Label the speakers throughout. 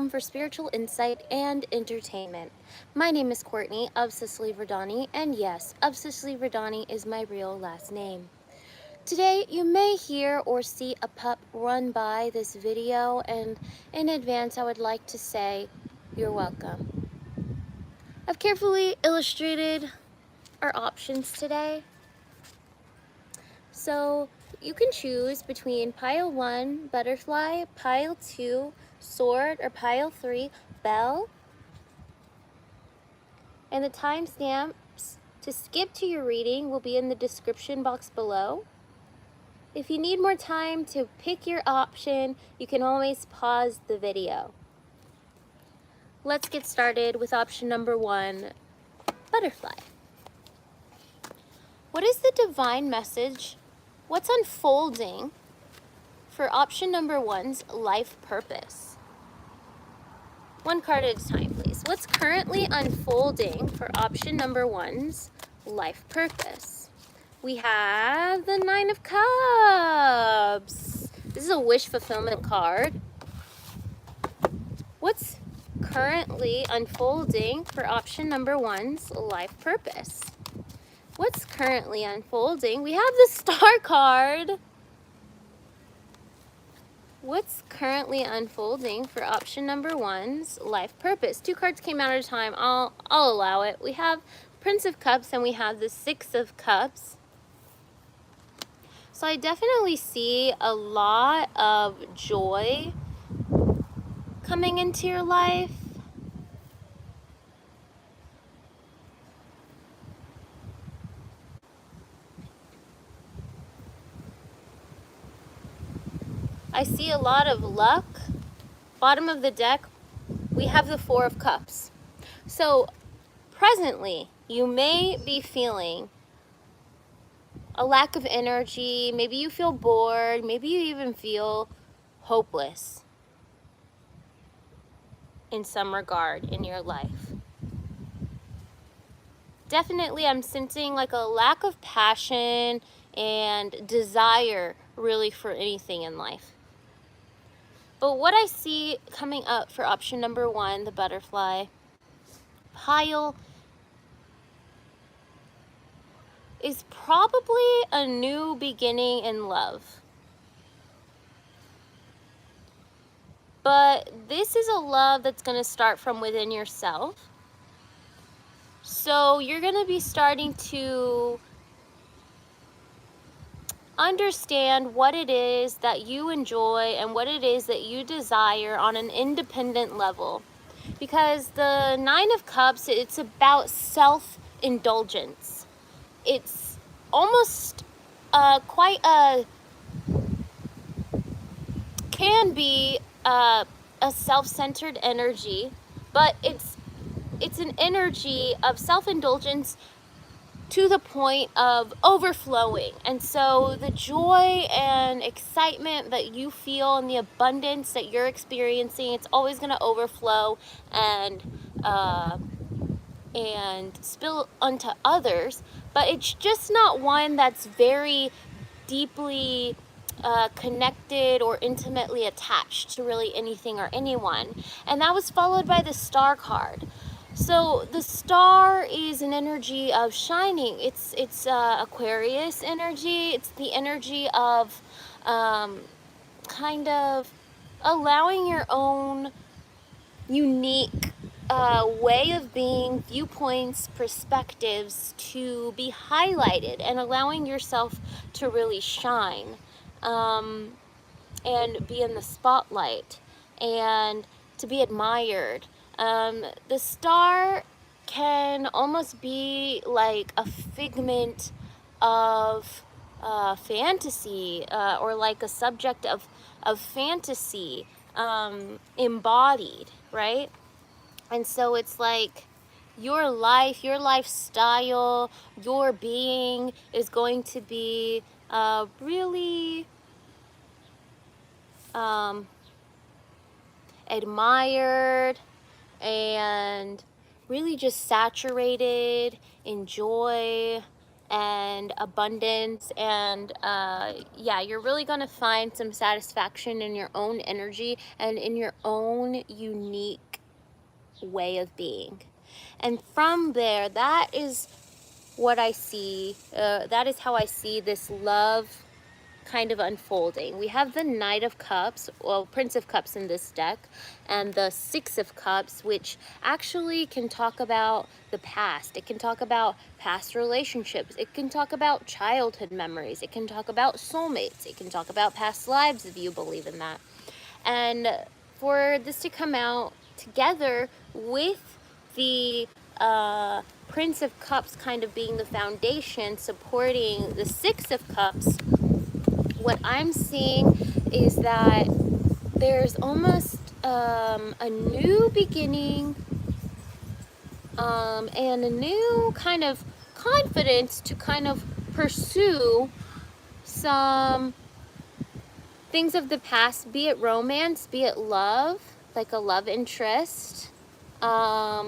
Speaker 1: home for spiritual insight and entertainment. My name is Kourtney of Sicily Verdani, and yes, of Sicily Verdani is my real last name. Today, you may hear or see a pup run by this video, and in advance, I would like to say, you're welcome. I've carefully illustrated our options today. So you can choose between pile 1, butterfly, pile 2, sword, or pile 3, bell. And the timestamps to skip to your reading will be in the description box below. If you need more time to pick your option, you can always pause the video. Let's get started with option number 1, butterfly. What is the divine message? What's unfolding for option number 1's life purpose? One card at a time, please. What's currently unfolding for option number 1's life purpose? We have the 9 of Cups. This is a wish fulfillment card. What's currently unfolding for option number 1's life purpose? What's currently unfolding? We have the Star card. What's currently unfolding for option number 1's life purpose? 2 cards came out at a time. I'll allow it. We have Prince of Cups and we have the 6 of Cups. So I definitely see a lot of joy coming into your life. I see a lot of luck. Bottom of the deck, we have the 4 of Cups. So presently, you may be feeling a lack of energy. Maybe you feel bored. Maybe you even feel hopeless in some regard in your life. Definitely, I'm sensing like a lack of passion and desire really for anything in life. But what I see coming up for option number 1, the butterfly pile, is probably a new beginning in love. But this is a love that's going to start from within yourself. So you're going to be starting to understand what it is that you enjoy and what it is that you desire on an independent level. Because the 9 of Cups, it's about self-indulgence. It's almost quite a, can be a self-centered energy, but it's an energy of self-indulgence to the point of overflowing. And so the joy and excitement that you feel and the abundance that you're experiencing, it's always going to overflow and spill onto others. But it's just not one that's very deeply connected or intimately attached to really anything or anyone. And that was followed by the Star card. So the star is an energy of shining. It's Aquarius energy. It's the energy of kind of allowing your own unique way of being, viewpoints, perspectives to be highlighted and allowing yourself to really shine and be in the spotlight and to be admired. The star can almost be like a figment of fantasy or like a subject of fantasy embodied, right? And so it's like your life, your lifestyle, your being is going to be really admired and really just saturated in joy and abundance. And yeah, you're really going to find some satisfaction in your own energy and in your own unique way of being. And from there, that is what I see, that is how I see this love kind of unfolding. We have the Knight of Cups, well, Prince of Cups in this deck, and the Six of Cups, which actually can talk about the past. It can talk about past relationships. It can talk about childhood memories. It can talk about soulmates. It can talk about past lives if you believe in that. And for this to come out together with the Prince of Cups kind of being the foundation, supporting the Six of Cups, what I'm seeing is that there's almost a new beginning and a new kind of confidence to kind of pursue some things of the past, be it romance, be it love, like a love interest. But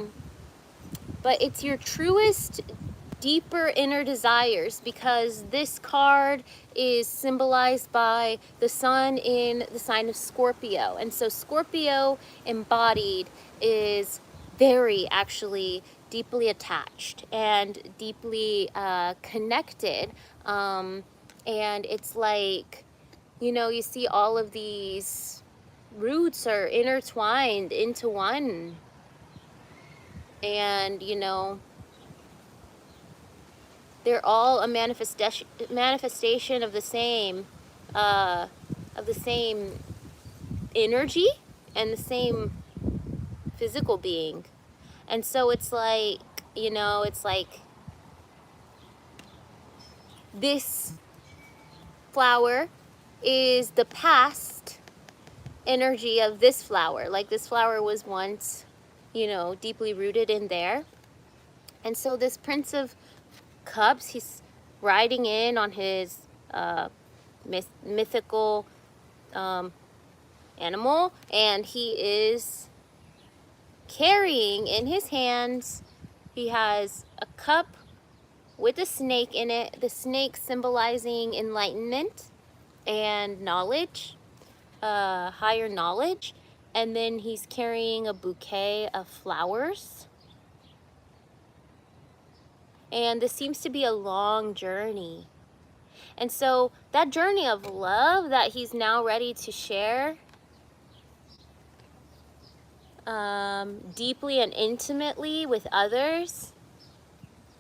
Speaker 1: it's your truest, deeper inner desires, because this card is symbolized by the sun in the sign of Scorpio. And so Scorpio embodied is very actually deeply attached and deeply connected. And it's like, you know, you see all of these roots are intertwined into one. And, you know, they're all a manifestation of the same energy and the same physical being. And so it's like, you know, it's like this flower is the past energy of this flower. Like this flower was once, you know, deeply rooted in there. And so this Prince of Cups, he's riding in on his mythical animal, and he is carrying in his hands, he has a cup with a snake in it, the snake symbolizing enlightenment and knowledge, higher knowledge. And then he's carrying a bouquet of flowers. And this seems to be a long journey. And so that journey of love that he's now ready to share deeply and intimately with others,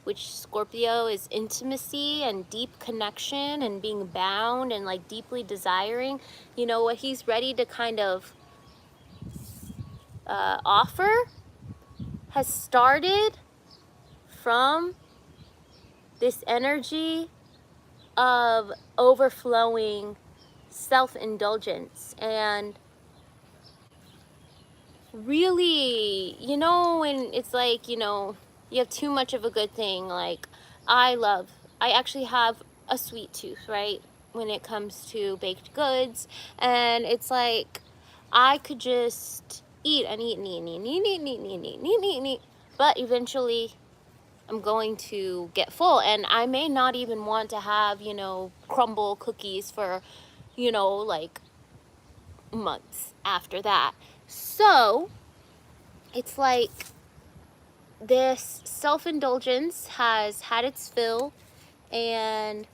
Speaker 1: which Scorpio is intimacy and deep connection and being bound and like deeply desiring, you know, what he's ready to kind of offer has started from this energy of overflowing self-indulgence. And really, you know, when it's like, you know, you have too much of a good thing, like I actually have a sweet tooth, right, when it comes to baked goods. And it's like I could just eat and eat and eat and eat and eat and eat and eat and eat and eat and eat and eat, but eventually I'm going to get full, and I may not even want to have, you know, crumble cookies for, you know, like months after that. So it's like this self-indulgence has had its fill, and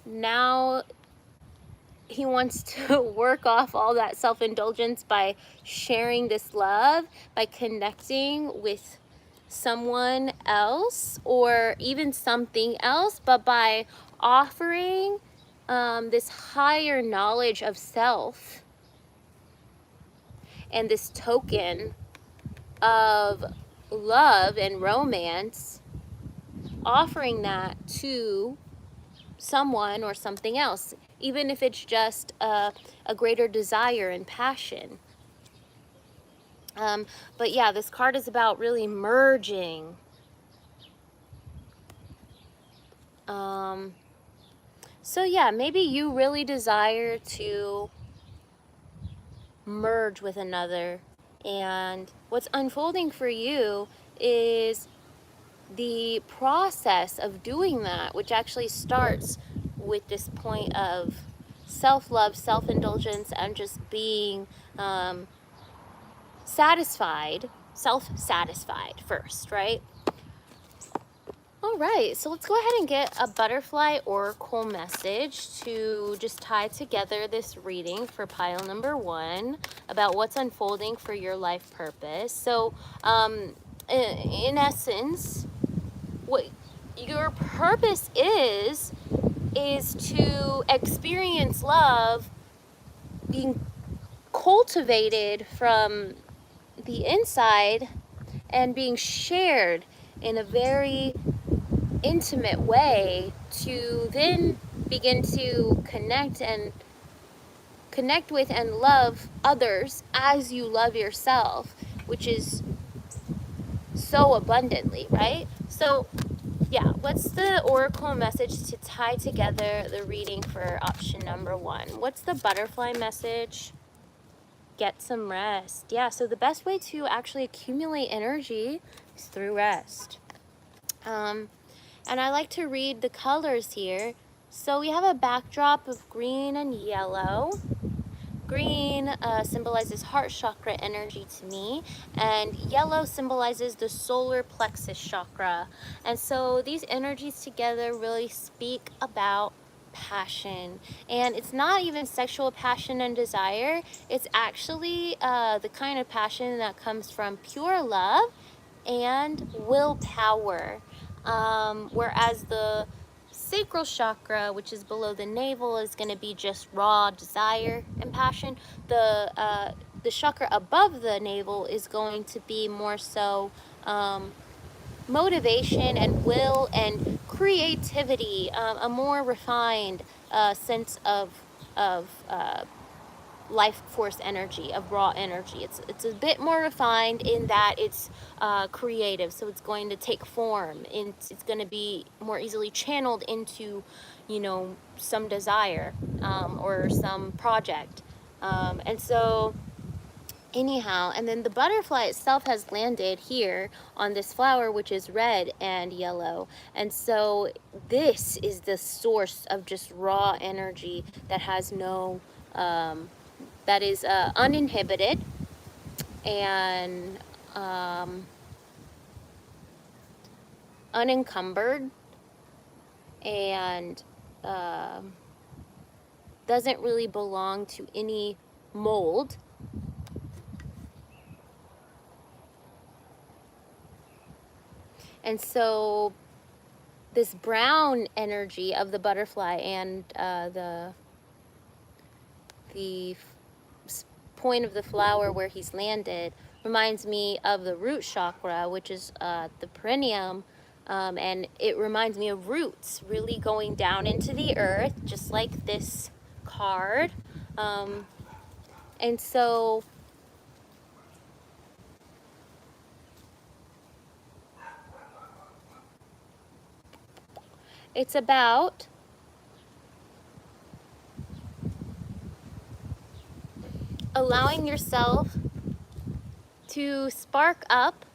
Speaker 1: now he wants to work off all that self-indulgence by sharing this love, by connecting with someone else or even something else, but by offering this higher knowledge of self and this token of love and romance, offering that to someone or something else, even if it's just a greater desire and passion. But yeah, this card is about really merging. So yeah, maybe you really desire to merge with another, and what's unfolding for you is the process of doing that, which actually starts with this point of self-love, self-indulgence, and just being satisfied self-satisfied first, right? All right, so let's go ahead and get a butterfly oracle message to just tie together this reading for pile number 1 about what's unfolding for your life purpose. So, in essence, what your purpose is to experience love being cultivated from the inside and being shared in a very intimate way to then begin to connect with and love others as you love yourself, which is so abundantly, right? So yeah, what's the oracle message to tie together the reading for option number 1? What's the butterfly message? Get some rest. Yeah, so the best way to actually accumulate energy is through rest. And I like to read the colors here. So we have a backdrop of green and yellow. Green symbolizes heart chakra energy to me, and yellow symbolizes the solar plexus chakra. And so these energies together really speak about passion. And it's not even sexual passion and desire. It's actually the kind of passion that comes from pure love and willpower. Whereas the sacral chakra, which is below the navel, is going to be just raw desire and passion. The chakra above the navel is going to be more so motivation and will and creativity, a more refined sense of life force energy, of raw energy. It's a bit more refined in that it's creative, so it's going to take form, and it's going to be more easily channeled into, you know, some desire or some project. And so anyhow, and then the butterfly itself has landed here on this flower, which is red and yellow. And so this is the source of just raw energy that has no that is uninhibited and unencumbered, and doesn't really belong to any mold. And so this brown energy of the butterfly and the point of the flower where he's landed reminds me of the root chakra, which is the perineum, and it reminds me of roots really going down into the earth, just like this card. And so it's about allowing yourself to spark up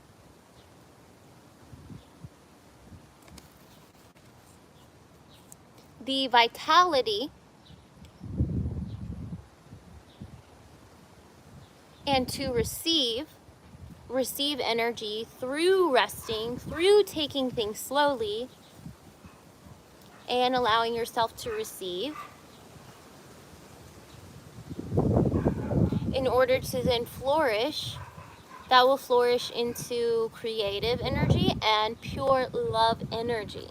Speaker 1: the vitality and to receive energy through resting, through taking things slowly and allowing yourself to receive, in order to then flourish. That will flourish into creative energy and pure love energy.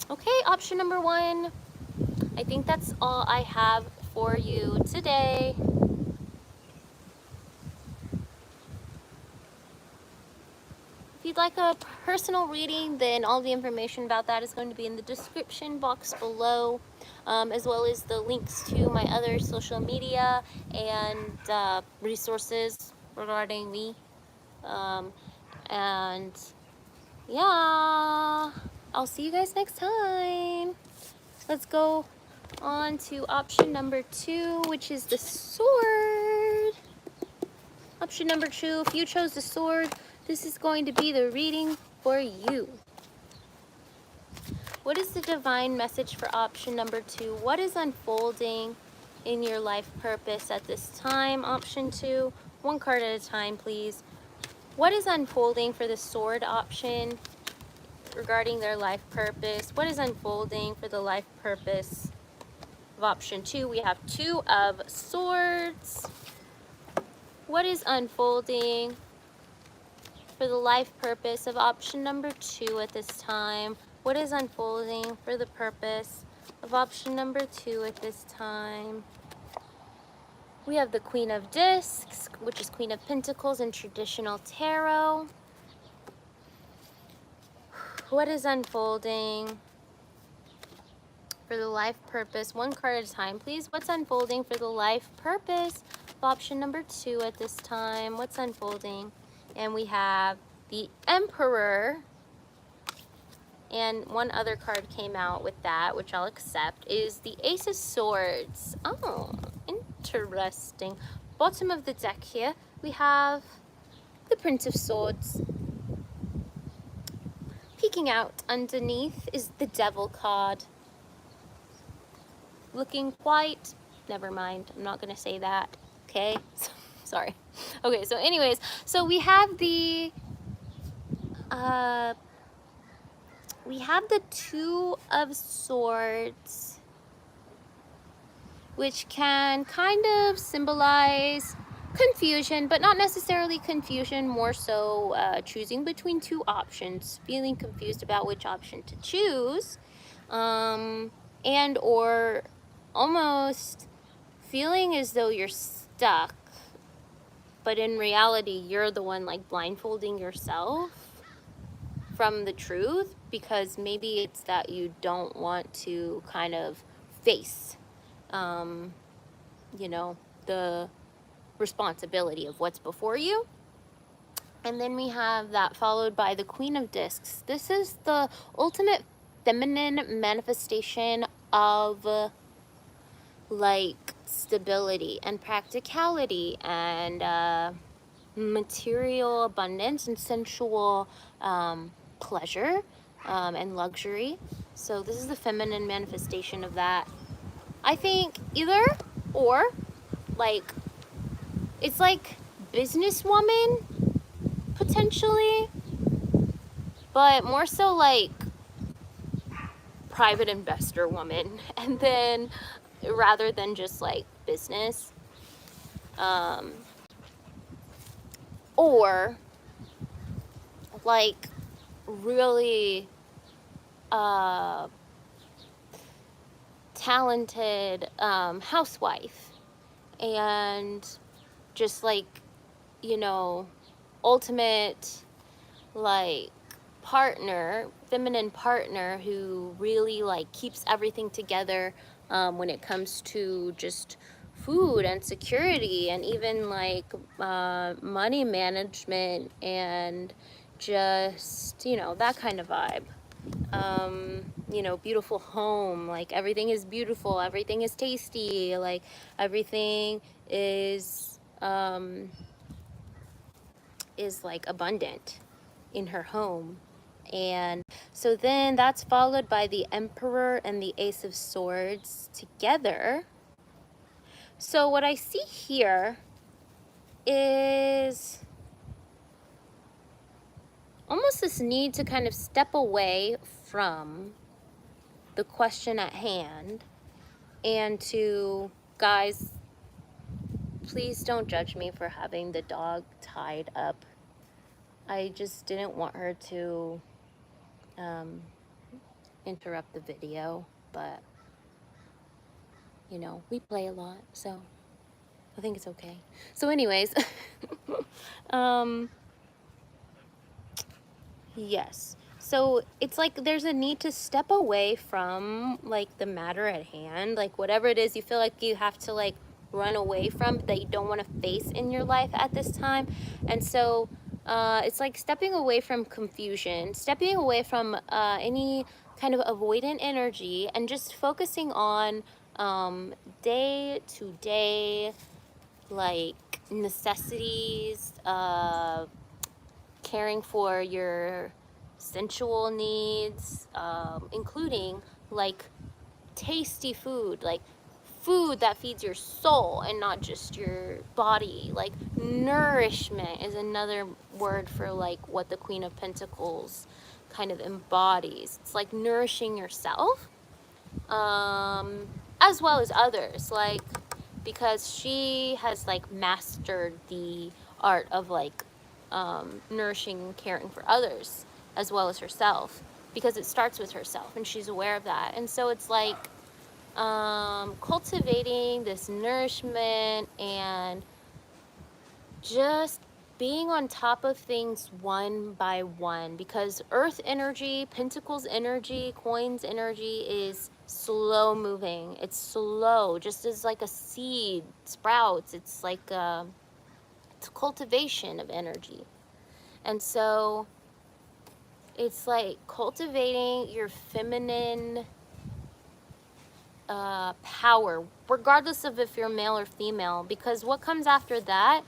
Speaker 1: Okay, option number 1. I think that's all I have for you today. If you'd like a personal reading, then all the information about that is going to be in the description box below, as well as the links to my other social media and resources regarding me. And yeah, I'll see you guys next time. Let's go on to option number 2, which is the sword. Option number 2, if you chose the sword, this is going to be the reading for you. What is the divine message for option number 2? What is unfolding in your life purpose at this time? Option 2, one card at a time, please. What is unfolding for the sword option regarding their life purpose? What is unfolding for the life purpose of option 2? We have 2 of swords. What is unfolding for the life purpose of option number 2 at this time? What is unfolding for the purpose of option number 2 at this time? We have the Queen of Discs, which is Queen of Pentacles in traditional tarot. What is unfolding for the life purpose? One card at a time, please. What's unfolding for the life purpose of option number 2 at this time? What's unfolding? And we have the Emperor. And one other card came out with that, which I'll accept, is the Ace of Swords. Oh, interesting. Bottom of the deck here, we have the Prince of Swords. Peeking out underneath is the Devil card. Looking quite, never mind, I'm not gonna say that, okay? Sorry. Okay, so anyways, so we have the Two of Swords, which can kind of symbolize confusion, but not necessarily confusion, more so choosing between 2 options, feeling confused about which option to choose, and or almost feeling as though you're stuck, but in reality you're the one like blindfolding yourself from the truth, because maybe it's that you don't want to kind of face you know, the responsibility of what's before you. And then we have that followed by the Queen of Discs. This is the ultimate feminine manifestation of like stability and practicality and material abundance and sensual pleasure and luxury. So this is the feminine manifestation of that. I think either or, like, it's like businesswoman potentially, but more so like private investor woman, and then rather than just like business, or like really talented housewife, and just like, you know, ultimate like partner, feminine partner who really like keeps everything together when it comes to just food and security and even like money management and just, you know, that kind of vibe. You know, beautiful home, like everything is beautiful, everything is tasty, like everything is like abundant in her home. And so then that's followed by the Emperor and the Ace of Swords together. So what I see here is almost this need to kind of step away from the question at hand and to, guys, please don't judge me for having the dog tied up. I just didn't want her to interrupt the video, but you know, we play a lot, so I think it's okay. So anyways, yes. So it's like there's a need to step away from like the matter at hand, like whatever it is you feel like you have to like run away from, that you don't want to face in your life at this time. And so it's like stepping away from confusion, stepping away from any kind of avoidant energy, and just focusing on day to day like necessities, caring for your sensual needs, including like tasty food, like food that feeds your soul and not just your body. Like nourishment is another word for like what the Queen of Pentacles kind of embodies. It's like nourishing yourself, as well as others, like, because she has like mastered the art of like nourishing and caring for others as well as herself, because it starts with herself and she's aware of that. And so it's like cultivating this nourishment and just being on top of things one by one, because earth energy, pentacles energy, coins energy is slow moving. It's slow, just as like a seed sprouts. It's like it's cultivation of energy. And so it's like cultivating your feminine power, regardless of if you're male or female, because what comes after that,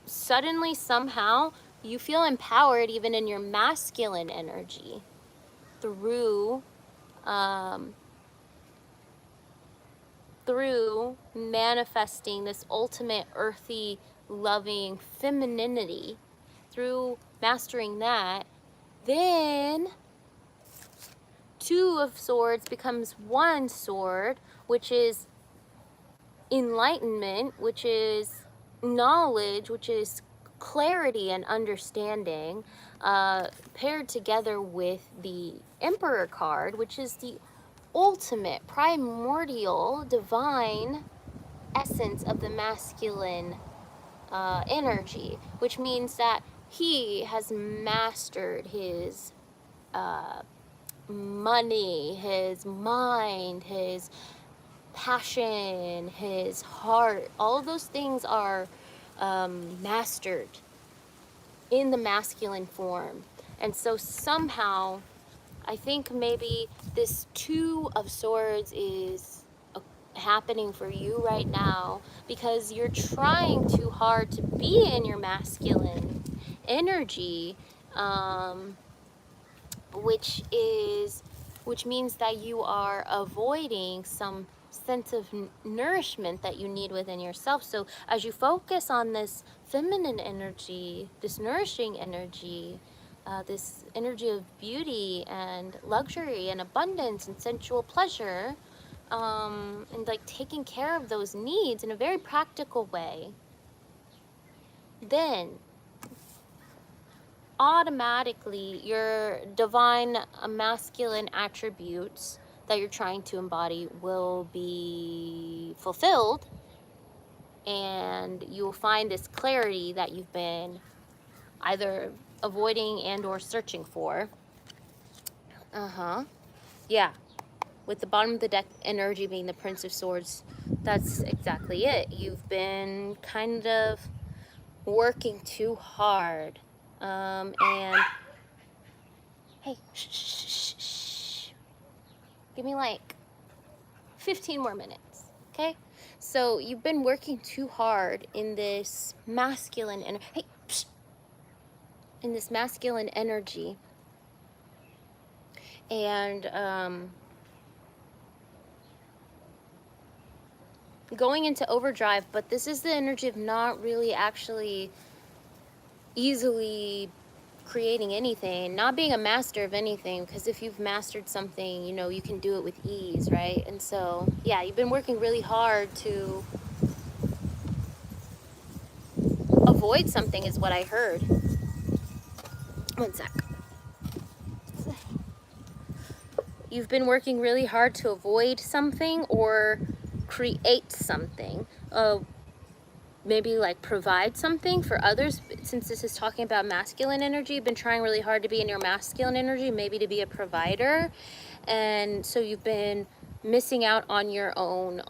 Speaker 1: suddenly somehow you feel empowered even in your masculine energy through through manifesting this ultimate earthy loving femininity. Through mastering that, then Two of Swords becomes one sword, which is enlightenment, which is knowledge, which is clarity and understanding, paired together with the Emperor card, which is the ultimate, primordial, divine essence of the masculine energy, which means that he has mastered his money, his mind, his passion, his heart. All of those things are mastered in the masculine form. And so somehow I think maybe this Two of Swords is happening for you right now because you're trying too hard to be in your masculine energy, which means that you are avoiding some sense of nourishment that you need within yourself. So as you focus on this feminine energy, this nourishing energy, this energy of beauty and luxury and abundance and sensual pleasure, and like taking care of those needs in a very practical way, then automatically your divine masculine attributes that you're trying to embody will be fulfilled, and you will find this clarity that you've been either avoiding and or searching for. Yeah, with the bottom of the deck energy being the Prince of Swords, that's exactly it. You've been kind of working too hard, and hey, shh. Give me like 15 more minutes, okay? So you've been working too hard in this masculine energy. Hey, in this masculine energy, and going into overdrive. But this is the energy of not really actually easily creating anything, not being a master of anything, because if you've mastered something, you know, you can do it with ease, right? And so yeah, you've been working really hard to avoid something is what I heard. One sec. You've been working really hard to avoid something or create something, maybe like provide something for others. Since this is talking about masculine energy, you've been trying really hard to be in your masculine energy, maybe to be a provider, and so you've been missing out on your own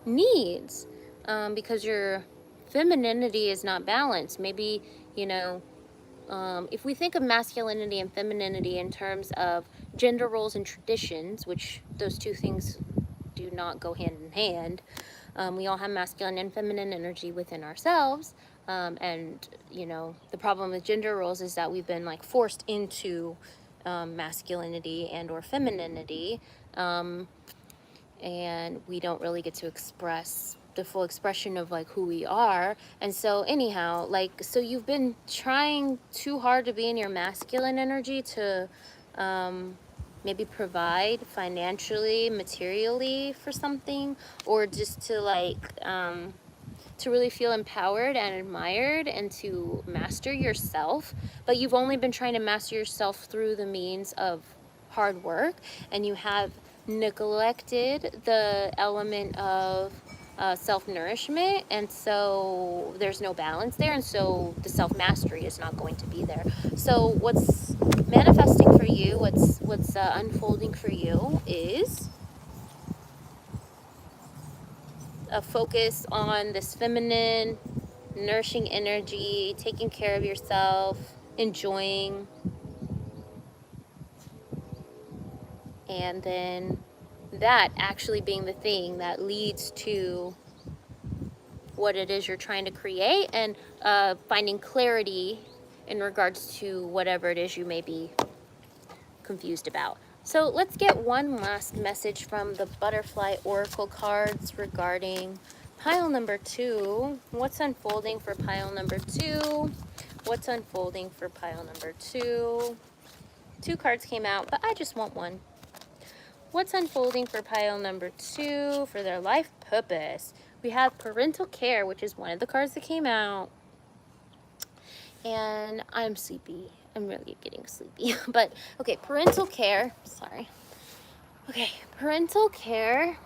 Speaker 1: needs, because your femininity is not balanced. Maybe, you know, if we think of masculinity and femininity in terms of gender roles and traditions, which those two things do not go hand in hand, we all have masculine and feminine energy within ourselves, And you know, the problem with gender roles is that we've been like forced into masculinity and or femininity, and we don't really get to express the full expression of like who we are. And so anyhow, like, so you've been trying too hard to be in your masculine energy to maybe provide financially, materially for something, or just to like to really feel empowered and admired and to master yourself. But you've only been trying to master yourself through the means of hard work, and you have neglected the element of self-nourishment, and so there's no balance there, and so the self-mastery is not going to be there. So what's manifesting for you, what's unfolding for you is a focus on this feminine, nourishing energy, taking care of yourself, enjoying, and then that actually being the thing that leads to what it is you're trying to create, and finding clarity in regards to whatever it is you may be confused about. So let's get one last message from the butterfly oracle cards regarding pile number 2. What's unfolding for pile number 2? What's unfolding for pile number 2? 2 cards came out, but I just want one. What's unfolding for pile number 2 for their life purpose? We have parental care, which is one of the cards that came out. And I'm sleepy. I'm really getting sleepy. But okay, parental care. Sorry. Okay, parental care.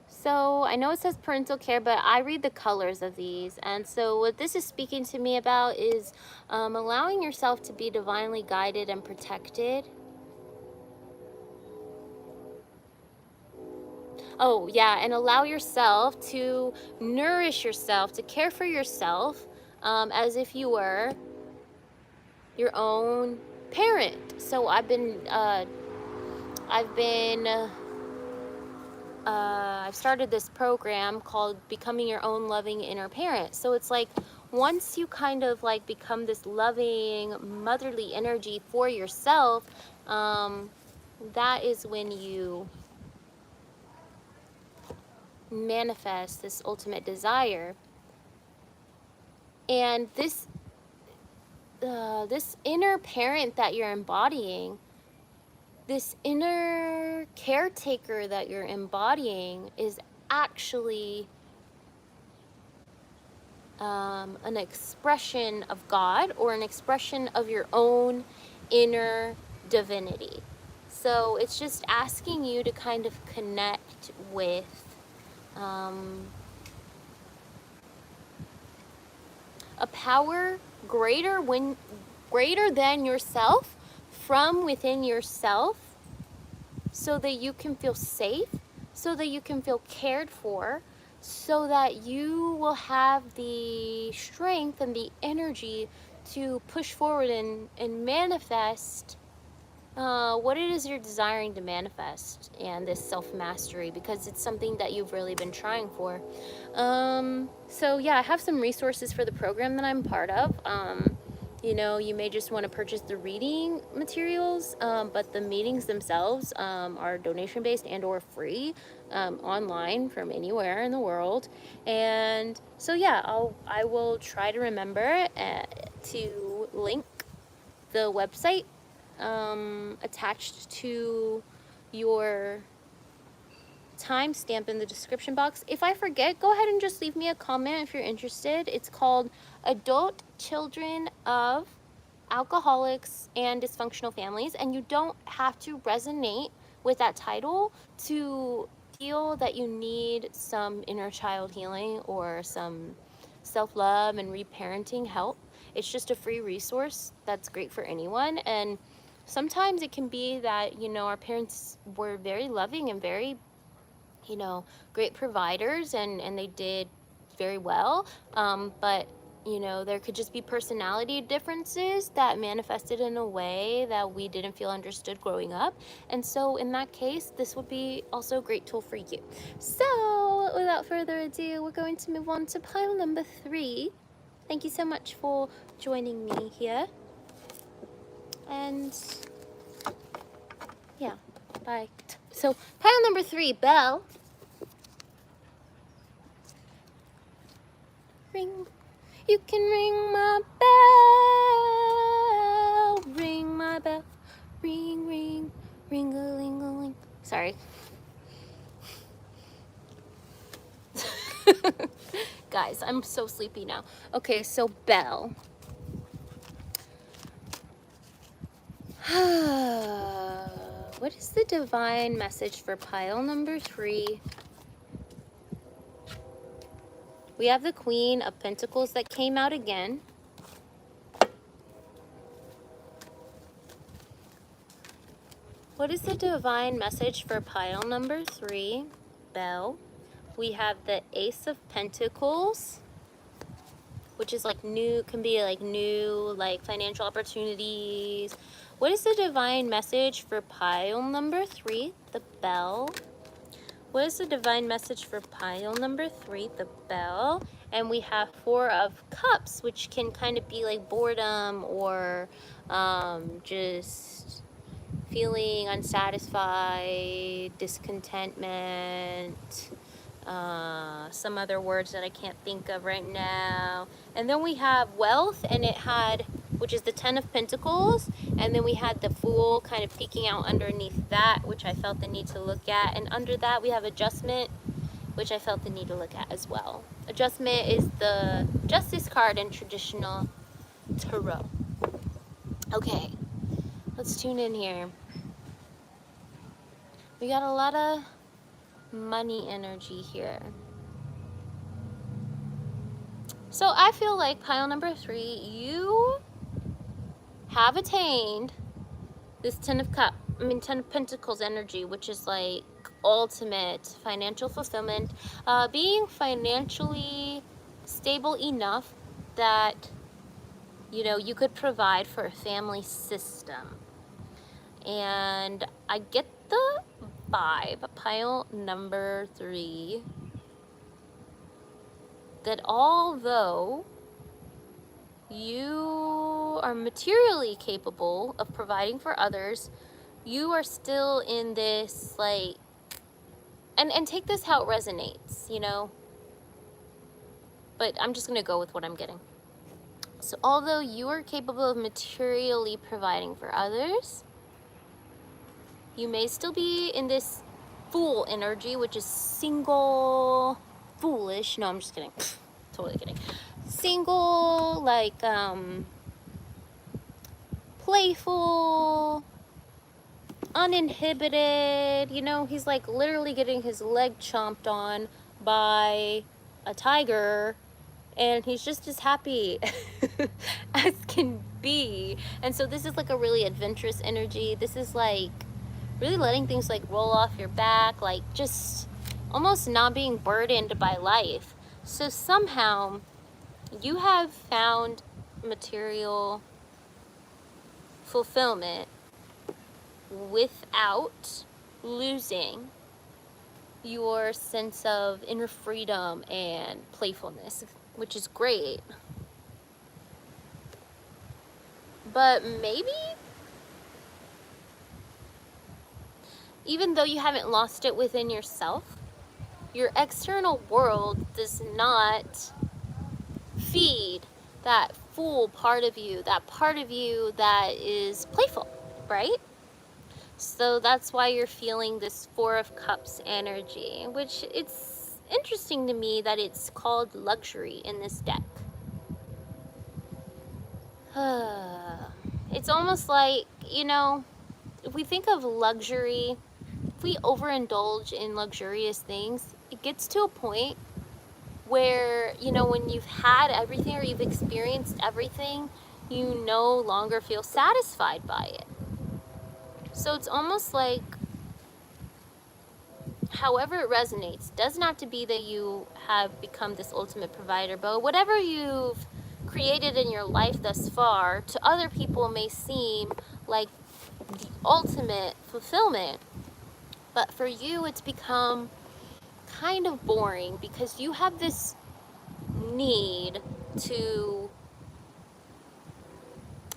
Speaker 1: So I know it says parental care, but I read the colors of these. And so what this is speaking to me about is allowing yourself to be divinely guided and protected. Oh, yeah, and allow yourself to nourish yourself, to care for yourself as if you were your own parent. So I've started this program called Becoming Your Own Loving Inner Parent. So it's like once you kind of like become this loving motherly energy for yourself, that is when you manifest this ultimate desire. And this inner parent that you're embodying, this inner caretaker that you're embodying, is actually an expression of God, or an expression of your own inner divinity. So it's just asking you to kind of connect with a power greater than yourself, from within yourself, so that you can feel safe, so that you can feel cared for, so that you will have the strength and the energy to push forward and manifest what it is you're desiring to manifest, and this self-mastery, because it's something that you've really been trying for. So yeah, I have some resources for the program that I'm part of. You know, you may just want to purchase the reading materials, but the meetings themselves are donation-based and or free, online from anywhere in the world. And so yeah, I will try to remember to link the website attached to your timestamp in the description box. If I forget, go ahead and just leave me a comment if you're interested. It's called Adult Children of Alcoholics and Dysfunctional Families, and you don't have to resonate with that title to feel that you need some inner child healing or some self-love and reparenting help. It's just a free resource that's great for anyone. And sometimes it can be that, you know, our parents were very loving and very, you know, great providers, and they did very well. But you know, there could just be personality differences that manifested in a way that we didn't feel understood growing up. And so in that case, this would be also a great tool for you. So without further ado, we're going to move on to pile number 3. Thank you so much for joining me here. And yeah, bye. So pile number 3, Belle. Ring. You can ring my bell, ring my bell, ring, ring, ring-a-ling-a-ling. Sorry. Guys, I'm so sleepy now. Okay, so bell. What is the divine message for pile number 3? We have the Queen of Pentacles that came out again. What is the divine message for pile number 3? Bell. We have the Ace of Pentacles, which is like new, can be like new, like financial opportunities. What is the divine message for pile number 3? The Bell. What is the divine message for pile number 3? The Bell. And we have 4 of Cups, which can kind of be like boredom or just feeling unsatisfied, discontentment, some other words that I can't think of right now. And then we have Wealth, and it had, which is the 10 of Pentacles, and then we had the Fool kind of peeking out underneath that, which I felt the need to look at. And under that we have Adjustment, which I felt the need to look at as well. Adjustment is the Justice card in traditional tarot. Okay, let's tune in here. We got a lot of money energy here. So I feel like pile number 3, you have attained this 10 of Pentacles energy, which is like ultimate financial fulfillment, being financially stable enough that, you know, you could provide for a family system. And I get the vibe, pile number 3, that although you are materially capable of providing for others, you are still in this like, and take this how it resonates, you know, but I'm just gonna go with what I'm getting. So although you are capable of materially providing for others, you may still be in this Fool energy, which is single, foolish. No, I'm just kidding. Totally kidding. Single, like, playful, uninhibited. You know, he's like literally getting his leg chomped on by a tiger, and he's just as happy as can be. And so this is like a really adventurous energy. This is like really letting things like roll off your back, like just almost not being burdened by life. So somehow you have found material fulfillment without losing your sense of inner freedom and playfulness, which is great. But maybe, even though you haven't lost it within yourself, your external world does not feed that Fool part of you that is playful, right? So that's why you're feeling this 4 of Cups energy, which it's interesting to me that it's called luxury in this deck. It's almost like, you know, if we think of luxury, if we overindulge in luxurious things, it gets to a point where, you know, when you've had everything or you've experienced everything, you no longer feel satisfied by it. So it's almost like, however it resonates, doesn't have to be that you have become this ultimate provider, but whatever you've created in your life thus far to other people may seem like the ultimate fulfillment, but for you it's become kind of boring because you have this need to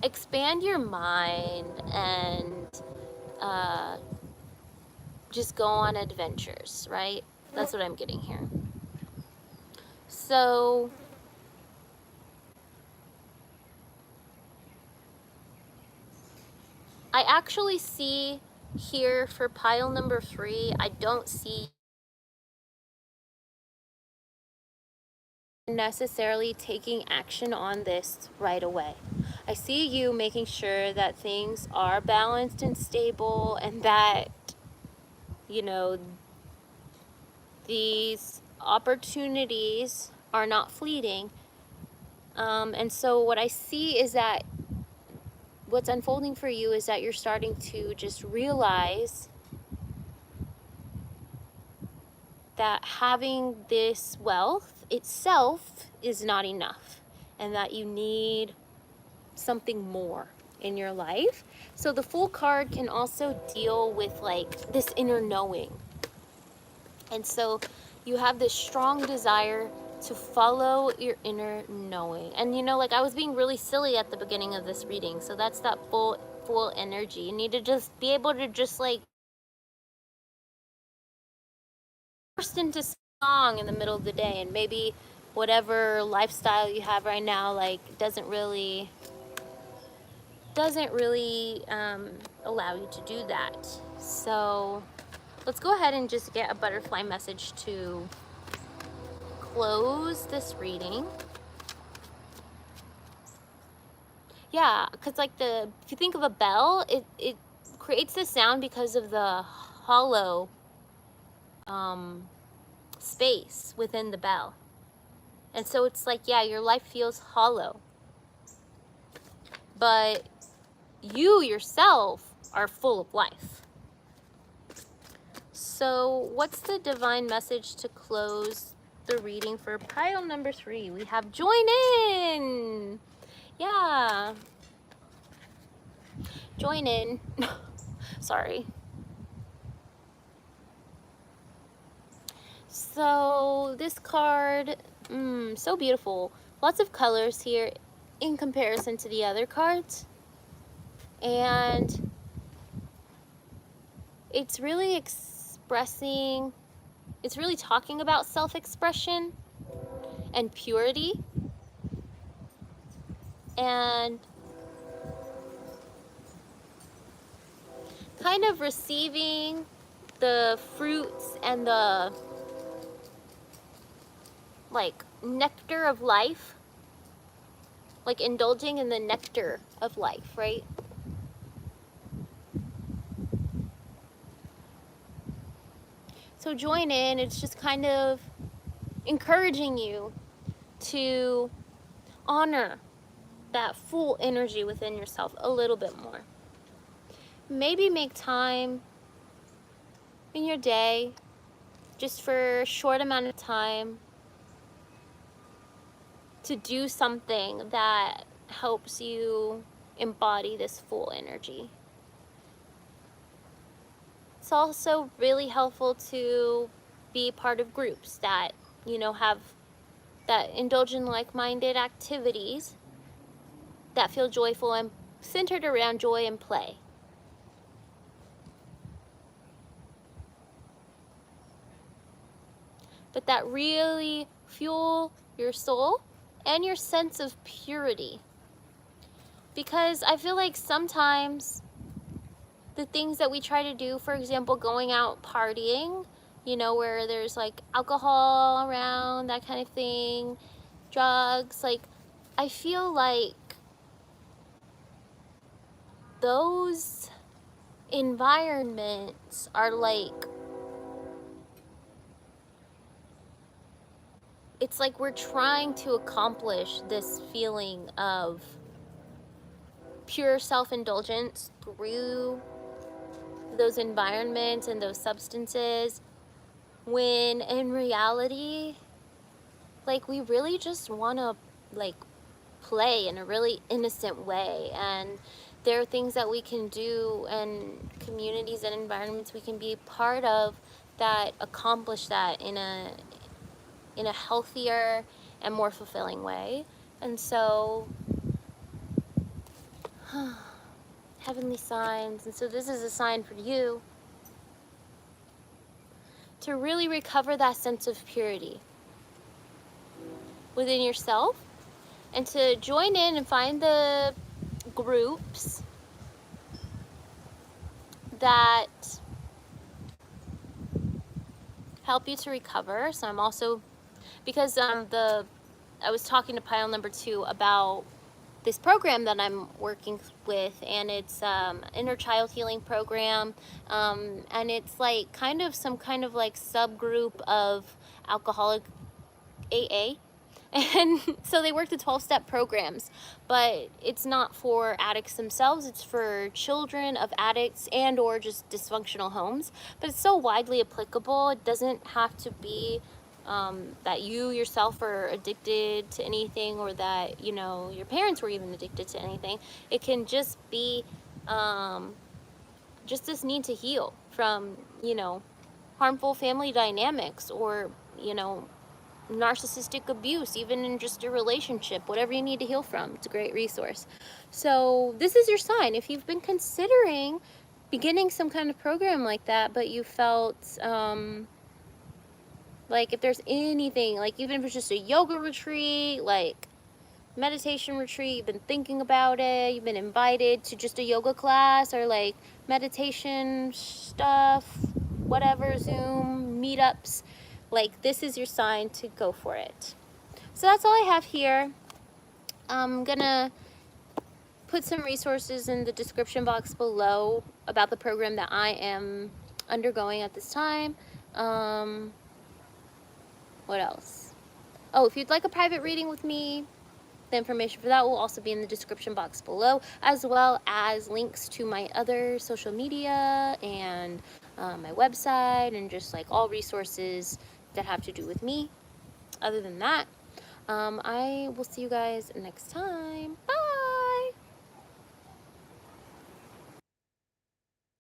Speaker 1: expand your mind and just go on adventures, right? That's what I'm getting here. So I actually see here for pile number 3, I don't see necessarily taking action on this right away. I see you making sure that things are balanced and stable, and that, you know, these opportunities are not fleeting. And so what I see is that what's unfolding for you is that you're starting to just realize that having this wealth itself is not enough, and that you need something more in your life. So the Fool card can also deal with like this inner knowing. And so you have this strong desire to follow your inner knowing. And you know, like I was being really silly at the beginning of this reading. So that's that Fool energy. You need to just be able to just like burst into song in the middle of the day, and maybe whatever lifestyle you have right now like doesn't really allow you to do that. So let's go ahead and just get a butterfly message to close this reading. Yeah, because like if you think of a bell, it creates this sound because of the hollow space within the bell. And so it's like, yeah, your life feels hollow, but you yourself are full of life. So what's the divine message to close the reading for pile number 3? We have join in. Yeah. Join in. Sorry. So this card, so beautiful. Lots of colors here in comparison to the other cards. And it's really expressing, it's really talking about self-expression and purity. And kind of receiving the fruits and the like nectar of life, like indulging in the nectar of life, right? So join in. It's just kind of encouraging you to honor that full energy within yourself a little bit more. Maybe make time in your day, just for a short amount of time, to do something that helps you embody this full energy. It's also really helpful to be part of groups that, you know, that indulge in like-minded activities that feel joyful and centered around joy and play. But that really fuel your soul and your sense of purity. Because I feel like sometimes the things that we try to do, for example, going out partying, you know, where there's like alcohol around, that kind of thing, drugs, like I feel like those environments are like, it's like we're trying to accomplish this feeling of pure self-indulgence through those environments and those substances, when in reality, like we really just want to like play in a really innocent way. And there are things that we can do and communities and environments we can be part of that accomplish that in a healthier and more fulfilling way. And so heavenly signs, and so this is a sign for you to really recover that sense of purity within yourself, and to join in and find the groups that help you to recover. So I'm also, because I was talking to pile number 2 about this program that I'm working with, and it's inner child healing program, and it's like kind of some kind of like subgroup of alcoholic AA. And so they work the 12-step programs, but it's not for addicts themselves, it's for children of addicts and or just dysfunctional homes. But it's so widely applicable. It doesn't have to be that you yourself are addicted to anything, or that, you know, your parents were even addicted to anything. It can just be just this need to heal from, you know, harmful family dynamics, or, you know, narcissistic abuse, even in just a relationship, whatever you need to heal from. It's a great resource. So this is your sign. If you've been considering beginning some kind of program like that, but you felt like if there's anything, like even if it's just a yoga retreat, like meditation retreat, you've been thinking about it, you've been invited to just a yoga class or like meditation stuff, whatever, Zoom meetups, like this is your sign to go for it. So that's all I have here. I'm gonna put some resources in the description box below about the program that I am undergoing at this time. What else? Oh, if you'd like a private reading with me, the information for that will also be in the description box below, as well as links to my other social media and my website, and just like all resources that have to do with me. Other than that, I will see you guys next time. Bye!